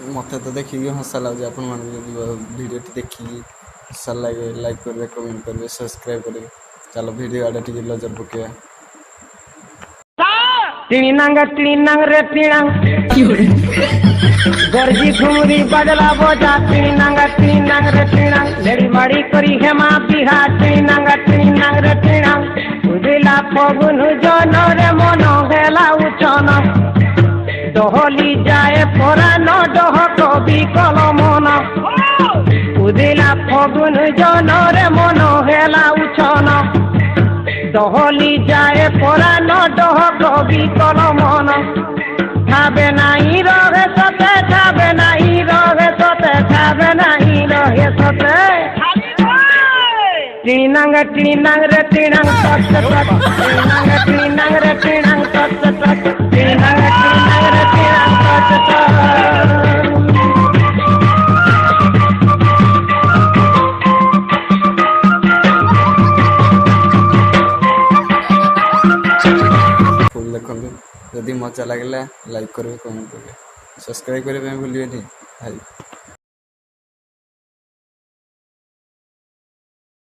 मत तो देखिए हसा लगे आपण भिडियो देखिए हसा लगे लाइक करेंगे कमेंट करेंगे सब्सक्राइब करेंगे। चलो भिडियो आड़े टी नजर पकड़ टिणिनांग टिणिनांग रे टिणांग गर्जी घुमरी बजला बोजा टिणिनांग टिणिनांग रे टिणांग लेडी माड़ी करी हेमा बिहा टिणिनांग टिणिनांग रे टिणांग उदिला फगुन जन रे मन गेला उचन दहली जाए परान डह कवि कलमन उदिला फगुन जन रे मन गेला उचन दहली जाए परान डह कवि कलमन खाबे नहीं रहे सते खाबे नहीं रहे सते खाबे नहीं रहे सते टिणिनांग टिणिनांग रे टिणांग तत तत टिणिनांग टिणिनांग रे टिणांग तत तत टिणिनांग टिणिनांग रे टिणांग तत तत फुल देखते जदि मजा लगे लाइक करेंगे कमेंट करेंगे सब्सक्राइब करने भूलिए भाई।